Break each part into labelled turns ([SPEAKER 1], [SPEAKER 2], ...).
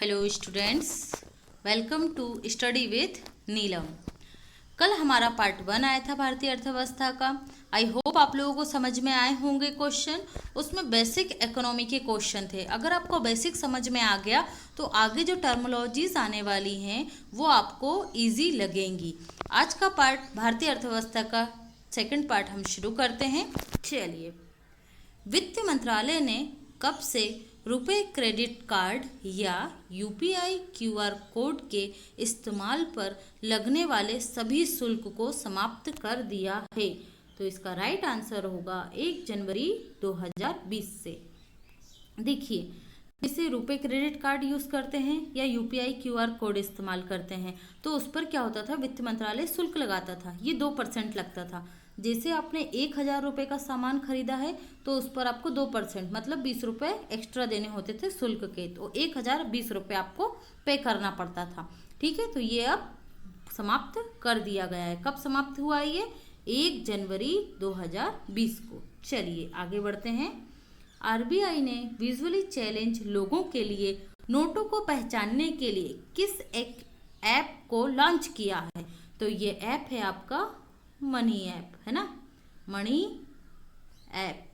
[SPEAKER 1] Hello students, welcome to study with Neelam. कल हमारा part 1 आया था भारतीय अर्थव्यवस्था का। आई होप आप लोगों को समझ में आए होंगे क्वेश्चन। उसमें बेसिक इकोनॉमी के क्वेश्चन थे। अगर आपको बेसिक समझ में आ गया तो आगे जो टर्मोलॉजीज आने वाली हैं वो आपको इजी लगेंगी। आज का पार्ट भारतीय अर्थव्यवस्था का सेकंड पार्ट हम शुरू करते हैं। चलिए, वित्त मंत्रालय ने कब से रुपए क्रेडिट कार्ड या यूपीआई क्यूआर कोड के इस्तेमाल पर लगने वाले सभी शुल्क को समाप्त कर दिया है? तो इसका राइट आंसर होगा 1 जनवरी 2020 से। देखिए, जैसे रुपए क्रेडिट कार्ड यूज़ करते हैं या यूपीआई क्यूआर कोड इस्तेमाल करते हैं तो उस पर क्या होता था, वित्त मंत्रालय शुल्क लगाता था। ये 2% लगता था। जैसे आपने 1,000 रुपये का सामान खरीदा है तो उस पर आपको 2% मतलब 20 रुपये एक्स्ट्रा देने होते थे शुल्क के। तो 1,020 रुपये आपको पे करना पड़ता था। ठीक है, तो ये अब समाप्त कर दिया गया है। कब समाप्त हुआ ये? 1 जनवरी 2020 को। चलिए आगे बढ़ते हैं। आरबीआई ने विजुअली चैलेंज लोगों के लिए नोटों को पहचानने के लिए किस एक ऐप को लॉन्च किया है? तो ये ऐप है आपका मनी ऐप, है ना, मनी ऐप।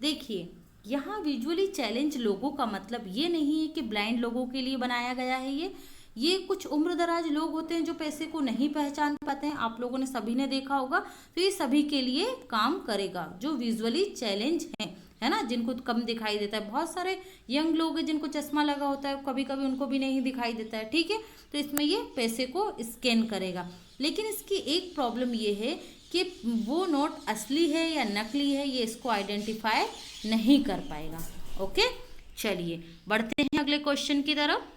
[SPEAKER 1] देखिए, यहाँ विजुअली चैलेंज लोगों का मतलब ये नहीं है कि ब्लाइंड लोगों के लिए बनाया गया है। ये कुछ उम्र दराज लोग होते हैं जो पैसे को नहीं पहचान पाते हैं। आप लोगों ने सभी ने देखा होगा। तो ये सभी के लिए काम करेगा जो विजुअली चैलेंज हैं, है ना, जिनको कम दिखाई देता है। बहुत सारे यंग लोग हैं जिनको चश्मा लगा होता है, कभी कभी उनको भी नहीं दिखाई देता है। ठीक है, तो इसमें ये पैसे को स्कैन करेगा। लेकिन इसकी एक प्रॉब्लम ये है कि वो नोट असली है या नकली है ये इसको आइडेंटिफाई नहीं कर पाएगा। ओके, चलिए बढ़ते हैं अगले क्वेश्चन की तरफ।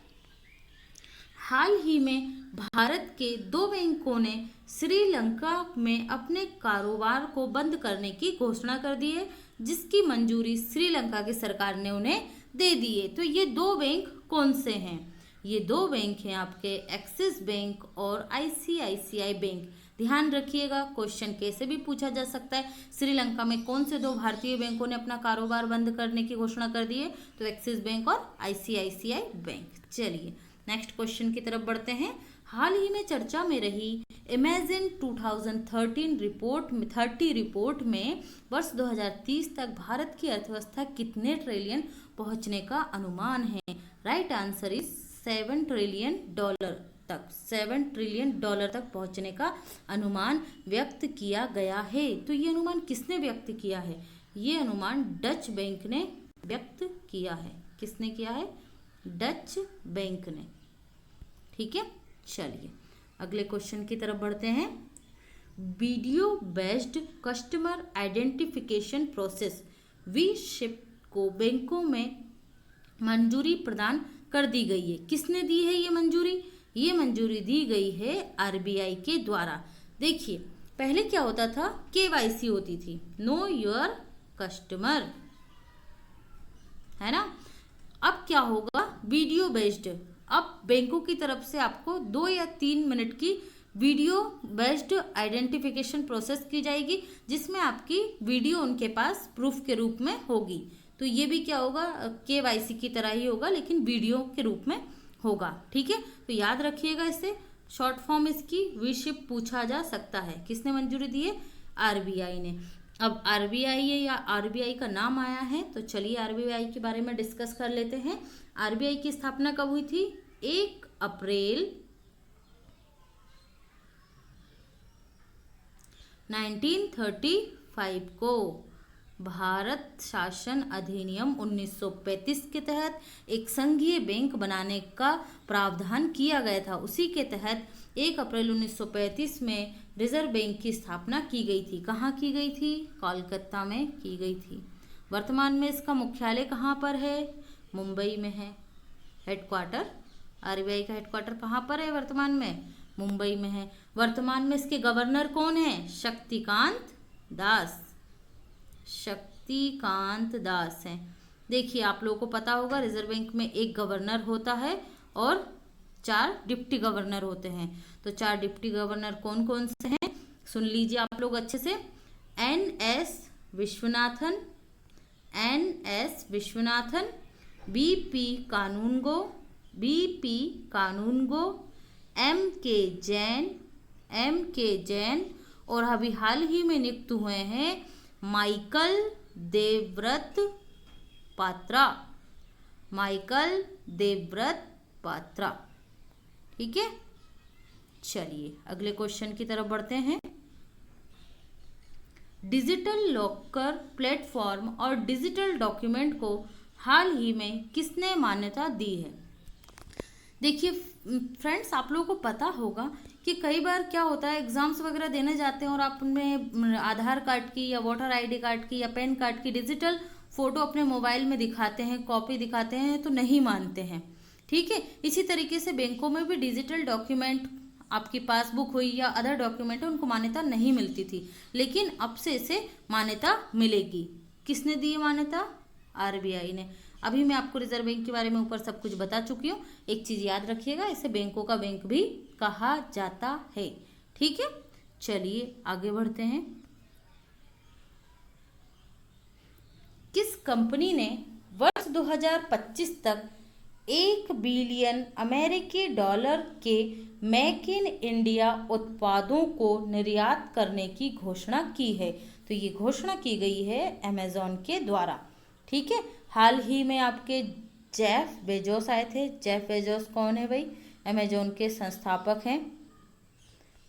[SPEAKER 1] हाल ही में भारत के 2 बैंकों ने श्रीलंका में अपने कारोबार को बंद करने की घोषणा कर दी है, जिसकी मंजूरी श्रीलंका की सरकार ने उन्हें दे दी है। तो ये 2 बैंक कौन से हैं? ये 2 बैंक हैं आपके एक्सिस बैंक और आईसीआईसीआई बैंक। ध्यान रखिएगा, क्वेश्चन कैसे भी पूछा जा सकता है। श्रीलंका में कौन से 2 भारतीय बैंकों ने अपना कारोबार बंद करने की घोषणा कर दी है? तो एक्सिस बैंक और आईसीआईसीआई बैंक। चलिए नेक्स्ट क्वेश्चन की तरफ बढ़ते हैं। हाल ही में चर्चा में रही इमेजिन 2013 रिपोर्ट में वर्ष 2030 तक भारत की अर्थव्यवस्था कितने ट्रिलियन पहुंचने का अनुमान है? राइट आंसर इज $7 ट्रिलियन तक। $7 ट्रिलियन तक पहुंचने का अनुमान व्यक्त किया गया है। तो ये अनुमान किसने व्यक्त किया है? ये अनुमान डच बैंक ने व्यक्त किया है। किसने किया है? डच बैंक ने। ठीक है, चलिए अगले क्वेश्चन की तरफ बढ़ते हैं। Video based customer identification process we-ship को बैंकों में मंजूरी प्रदान कर दी गई है। किसने दी है ये मंजूरी? ये मंजूरी दी गई है आरबीआई के द्वारा। देखिए, पहले क्या होता था, केवाईसी होती थी, नो योर कस्टमर, है ना। अब क्या होगा, वीडियो बेस्ड। अब बैंकों की तरफ से आपको 2 या 3 मिनट की वीडियो बेस्ड आइडेंटिफिकेशन प्रोसेस की जाएगी, जिसमें आपकी वीडियो उनके पास प्रूफ के रूप में होगी। तो ये भी क्या होगा, केवाईसी की तरह ही होगा लेकिन वीडियो के रूप में होगा। ठीक है, तो याद रखिएगा, इससे शॉर्ट फॉर्म इसकी वी-शिप पूछा जा सकता है। किसने मंजूरी दी है? आरबीआई ने। अब आरबीआई है या आरबीआई का नाम आया है तो चलिए आरबीआई के बारे में डिस्कस कर लेते हैं। आरबीआई की स्थापना कब हुई थी? 1 अप्रैल 1935 को। भारत शासन अधिनियम 1935 के तहत एक संघीय बैंक बनाने का प्रावधान किया गया था। उसी के तहत 1 अप्रैल 1935 में रिजर्व बैंक की स्थापना की गई थी। कहाँ की गई थी? कोलकाता में की गई थी। वर्तमान में इसका मुख्यालय कहाँ पर है? मुंबई में है। हेडक्वार्टर, आरबीआई का हेडक्वार्टर कहाँ पर है वर्तमान में? मुंबई में है। वर्तमान में इसके गवर्नर कौन है? शक्तिकांत दास हैं। देखिए, आप लोगों को पता होगा रिजर्व बैंक में एक गवर्नर होता है और 4 डिप्टी गवर्नर होते हैं। तो 4 डिप्टी गवर्नर कौन कौन से हैं? सुन लीजिए आप लोग अच्छे से। एन.एस. विश्वनाथन, बी.पी. कानूनगो, BP कानूनगो, एम के जैन और अभी हाल ही में नियुक्त हुए हैं माइकल देवव्रत पात्रा। ठीक है, चलिए अगले क्वेश्चन की तरफ बढ़ते हैं। डिजिटल लॉकर प्लेटफॉर्म और डिजिटल डॉक्यूमेंट को हाल ही में किसने मान्यता दी है? देखिए फ्रेंड्स, आप लोगों को पता होगा कि कई बार क्या होता है, एग्जाम्स वगैरह देने जाते हैं और आप उनमें आधार कार्ड की या वोटर आईडी कार्ड की या पैन कार्ड की डिजिटल फोटो अपने मोबाइल में दिखाते हैं, कॉपी दिखाते हैं, तो नहीं मानते हैं। ठीक है, इसी तरीके से बैंकों में भी डिजिटल डॉक्यूमेंट, आपकी पासबुक हुई या अदर डॉक्यूमेंट है, उनको मान्यता नहीं मिलती थी, लेकिन अब से इसे मान्यता मिलेगी। किसने दी है मान्यता? RBI ने। अभी मैं आपको रिजर्व बैंक के बारे में ऊपर सब कुछ बता चुकी हूँ। एक चीज याद रखिएगा, इसे बैंकों का बैंक भी कहा जाता है। ठीक है, चलिए आगे बढ़ते हैं। किस कंपनी ने वर्ष 2025 तक 1 बिलियन अमेरिकी डॉलर के मेक इन इंडिया उत्पादों को निर्यात करने की घोषणा की है? तो ये घोषणा की गई है अमेजॉन के द्वारा। ठीक है, हाल ही में आपके जेफ बेजोस आए थे। जेफ बेजोस कौन है भाई? अमेजॉन के संस्थापक हैं।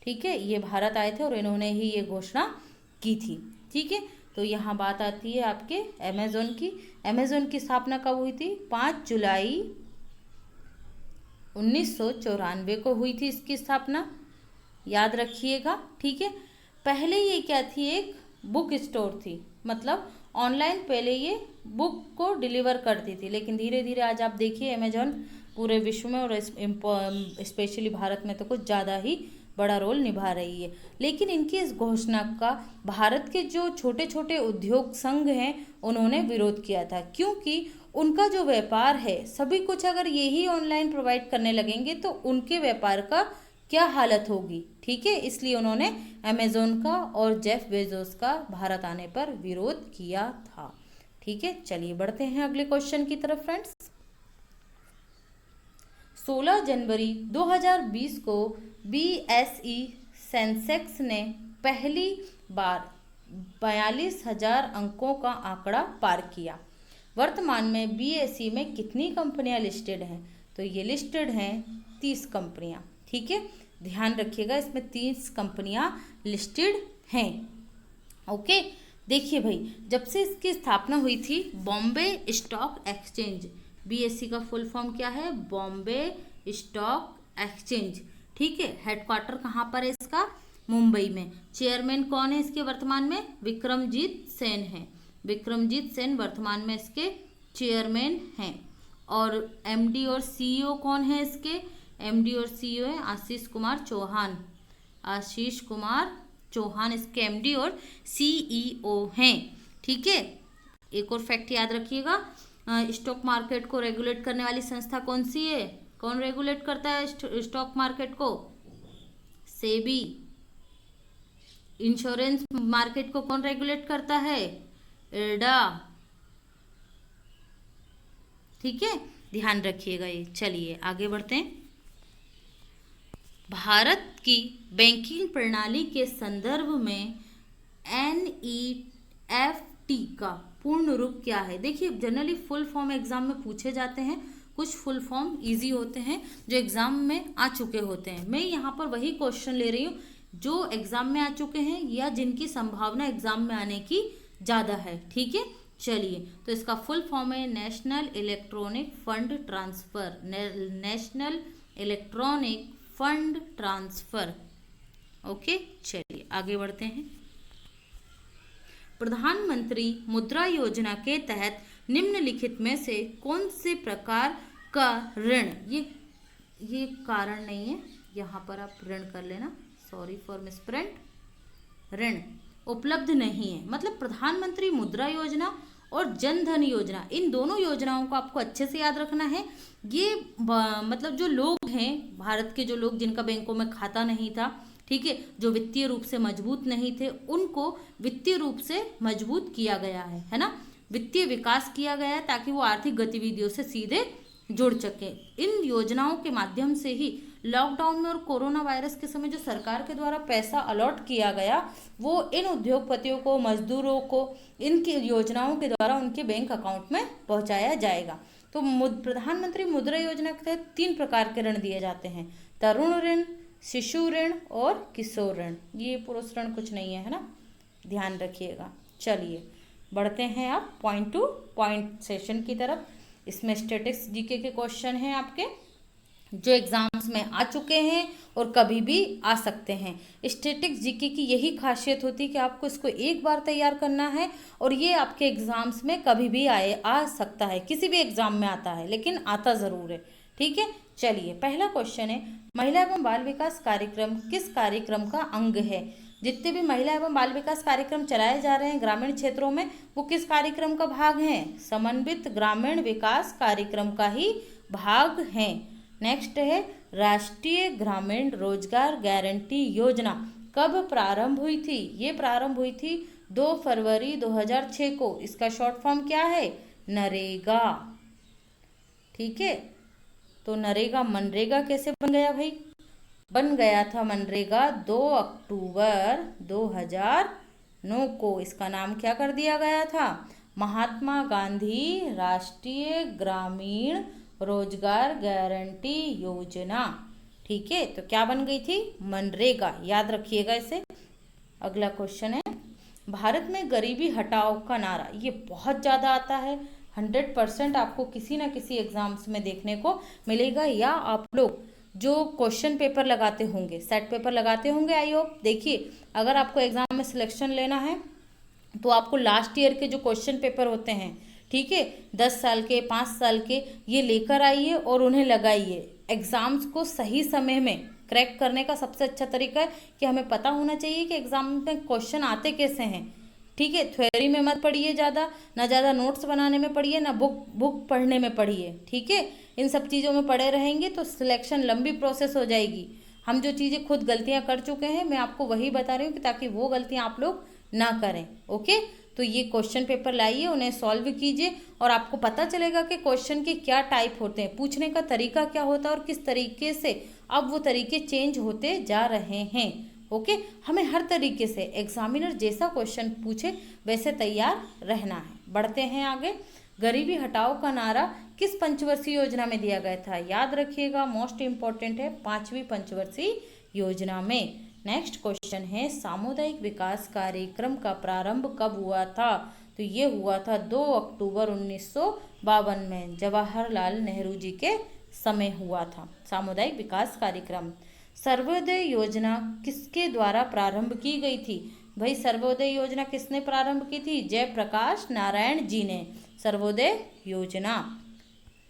[SPEAKER 1] ठीक है, ये भारत आए थे और इन्होंने ही ये घोषणा की थी। ठीक है, तो यहाँ बात आती है आपके अमेजॉन की। अमेजॉन की स्थापना कब हुई थी? 5 जुलाई 1994 को हुई थी इसकी स्थापना, याद रखिएगा। ठीक है, पहले ये क्या थी? एक बुक स्टोर थी, मतलब ऑनलाइन पहले ये बुक को डिलीवर करती थी, लेकिन धीरे धीरे आज आप देखिए अमेजॉन पूरे विश्व में और स्पेशली भारत में तो कुछ ज़्यादा ही बड़ा रोल निभा रही है। लेकिन इनकी इस घोषणा का भारत के जो छोटे छोटे उद्योग संघ हैं उन्होंने विरोध किया था, क्योंकि उनका जो व्यापार है सभी कुछ अगर यही ऑनलाइन प्रोवाइड करने लगेंगे तो उनके व्यापार का क्या हालत होगी। ठीक है, इसलिए उन्होंने अमेजोन का और जेफ बेजोस का भारत आने पर विरोध किया था। ठीक है, चलिए बढ़ते हैं अगले क्वेश्चन की तरफ फ्रेंड्स। 16 जनवरी 2020 को BSE सेंसेक्स ने पहली बार 42,000 अंकों का आंकड़ा पार किया। वर्तमान में BSE में कितनी कंपनियां लिस्टेड हैं? तो ये लिस्टेड हैं 30 कंपनियां। ठीक है, ध्यान रखिएगा, इसमें 30 कंपनियां लिस्टेड हैं। ओके, देखिए भाई, जब से इसकी स्थापना हुई थी बॉम्बे स्टॉक एक्सचेंज, BSE का फुल फॉर्म क्या है? Bombay stock exchange. ठीक है, हेडक्वार्टर कहाँ पर है इसका? मुंबई में। चेयरमैन कौन है इसके वर्तमान में? विक्रमजीत सेन है। विक्रमजीत सेन वर्तमान में इसके चेयरमैन हैं। और MD और CEO कौन है इसके? MD और CEO है आशीष कुमार चौहान। आशीष कुमार चौहान इसके MD और CEO हैं। ठीक है, एक और फैक्ट याद रखिएगा, स्टॉक मार्केट को रेगुलेट करने वाली संस्था कौन सी है? कौन रेगुलेट करता है स्टॉक मार्केट को? सेबी। इंश्योरेंस मार्केट को कौन रेगुलेट करता है? IRDA। ठीक है, ध्यान रखिएगा ये। चलिए आगे बढ़ते हैं। भारत की बैंकिंग प्रणाली के संदर्भ में NEFT का पूर्ण रूप क्या है? देखिए, जनरली फुल फॉर्म एग्जाम में पूछे जाते हैं, कुछ फुल फॉर्म इजी होते हैं जो एग्जाम में आ चुके होते हैं। मैं यहाँ पर वही क्वेश्चन ले रही हूँ जो एग्जाम में आ चुके हैं या जिनकी संभावना एग्जाम में आने की ज़्यादा है। ठीक है, चलिए, तो इसका फुल फॉर्म है national electronic fund transfer. National electronic fund transfer. Okay, चलिए आगे बढ़ते हैं। प्रधानमंत्री मुद्रा योजना के तहत निम्नलिखित में से कौन से प्रकार का ऋण, ये कारण नहीं है, यहाँ पर आप ऋण कर लेना, सॉरी फॉर मिसप्रिंट, ऋण उपलब्ध नहीं है। मतलब प्रधानमंत्री मुद्रा योजना और जन धन योजना, इन दोनों योजनाओं को आपको अच्छे से याद रखना है। ये मतलब जो लोग हैं भारत के, जो लोग जिनका बैंकों में खाता नहीं था, ठीक है, जो वित्तीय रूप से मजबूत नहीं थे, उनको वित्तीय रूप से मजबूत किया गया है ना, वित्तीय विकास किया गया है ताकि वो आर्थिक गतिविधियों से सीधे जुड़ सके। इन योजनाओं के माध्यम से ही लॉकडाउन में और कोरोना वायरस के समय जो सरकार के द्वारा पैसा अलॉट किया गया वो इन उद्योगपतियों को, मजदूरों को इनकी योजनाओं के द्वारा उनके बैंक अकाउंट में पहुंचाया जाएगा। तो प्रधानमंत्री मुद्रा योजना के तहत 3 प्रकार के ऋण दिए जाते हैं, तरुण ऋण, शिशु ऋण और किशोर ऋण। ये पुरुष ऋण कुछ नहीं है, है ना, ध्यान रखिएगा। चलिए बढ़ते हैं आप पॉइंट टू पॉइंट सेशन की तरफ। इसमें स्टैटिस्टिक्स जीके के क्वेश्चन हैं आपके जो एग्जाम्स में आ चुके हैं और कभी भी आ सकते हैं। स्टैटिस्टिक्स जीके की यही खासियत होती है कि आपको इसको एक बार तैयार करना है और ये आपके एग्जाम्स में कभी भी आ सकता है, किसी भी एग्जाम में आता है, लेकिन आता ज़रूर है। ठीक है, चलिए पहला क्वेश्चन है, महिला एवं बाल विकास कार्यक्रम किस कार्यक्रम का अंग है? जितने भी महिला एवं बाल विकास कार्यक्रम चलाए जा रहे हैं ग्रामीण क्षेत्रों में वो किस कार्यक्रम का भाग हैं? समन्वित ग्रामीण विकास कार्यक्रम का ही भाग हैं। नेक्स्ट है, राष्ट्रीय ग्रामीण रोजगार गारंटी योजना कब प्रारंभ हुई थी? ये प्रारंभ हुई थी 2 फरवरी 2006 को। इसका शॉर्ट फॉर्म क्या है? नरेगा। ठीक है, तो नरेगा मनरेगा कैसे बन गया भाई? बन गया था मनरेगा 2 अक्टूबर 2009 को। इसका नाम क्या कर दिया गया था? महात्मा गांधी राष्ट्रीय ग्रामीण रोजगार गारंटी योजना। ठीक है, तो क्या बन गई थी? मनरेगा। याद रखिएगा इसे। अगला क्वेश्चन है, भारत में गरीबी हटाओ का नारा, ये बहुत ज़्यादा आता है, 100% आपको किसी ना किसी एग्जाम्स में देखने को मिलेगा, या आप लोग जो क्वेश्चन पेपर लगाते होंगे, सेट पेपर लगाते होंगे, आई होप। देखिए, अगर आपको एग्जाम में सिलेक्शन लेना है तो आपको लास्ट ईयर के जो क्वेश्चन पेपर होते हैं, ठीक है, 10 साल के, 5 साल के, ये लेकर आइए और उन्हें लगाइए। एग्जाम्स को सही समय में क्रैक करने का सबसे अच्छा तरीका है कि हमें पता होना चाहिए कि एग्जाम में क्वेश्चन आते कैसे हैं। ठीक है, थ्योरी में मत पढ़िए ज़्यादा, ना ज़्यादा नोट्स बनाने में पढ़िए, ना बुक पढ़ने में पढ़िए। ठीक है, इन सब चीज़ों में पढ़े रहेंगे तो सिलेक्शन लंबी प्रोसेस हो जाएगी। हम जो चीज़ें खुद गलतियां कर चुके हैं मैं आपको वही बता रही हूँ कि ताकि वो गलतियां आप लोग ना करें। ओके, तो ये क्वेश्चन पेपर लाइए, उन्हें सॉल्व कीजिए और आपको पता चलेगा कि क्वेश्चन के क्या टाइप होते हैं, पूछने का तरीका क्या होता है और किस तरीके से अब वो तरीके चेंज होते जा रहे हैं। ओके, हमें हर तरीके से एग्जामिनर जैसा क्वेश्चन पूछे वैसे तैयार रहना है। बढ़ते हैं आगे। गरीबी हटाओ का नारा किस पंचवर्षीय योजना में दिया गया था? याद रखिएगा, मोस्ट इंपॉर्टेंट है, 5वीं पंचवर्षीय योजना में। नेक्स्ट क्वेश्चन है, सामुदायिक विकास कार्यक्रम का प्रारंभ कब हुआ था? तो ये हुआ था 2 अक्टूबर 1952 में, जवाहरलाल नेहरू जी के समय हुआ था सामुदायिक विकास कार्यक्रम। सर्वोदय योजना किसके द्वारा प्रारंभ की गई थी? भाई सर्वोदय योजना किसने प्रारंभ की थी? जयप्रकाश नारायण जी ने सर्वोदय योजना।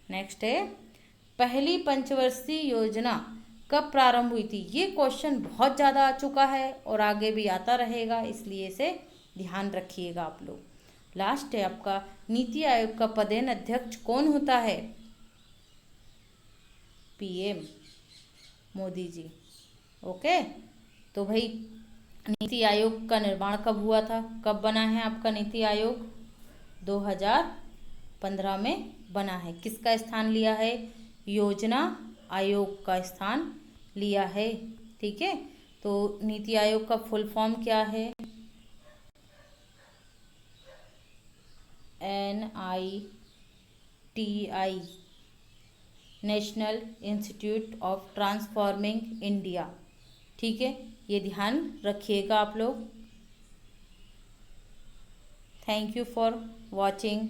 [SPEAKER 1] नेक्स्ट है, पहली पंचवर्षीय योजना कब प्रारंभ हुई थी? ये क्वेश्चन बहुत ज़्यादा आ चुका है और आगे भी आता रहेगा, इसलिए इसे ध्यान रखिएगा आप लोग। लास्ट है आपका, नीति आयोग का पदेन अध्यक्ष कौन होता है? पीएम मोदी जी। ओके, तो भाई नीति आयोग का निर्माण कब हुआ था, कब बना है आपका नीति आयोग? 2015 में बना है। किसका स्थान लिया है? योजना आयोग का स्थान लिया है। ठीक है, तो नीति आयोग का फुल फॉर्म क्या है? NITI, national institute of transforming India. ठीक है, ये ध्यान रखिएगा आप लोग। Thank you for watching.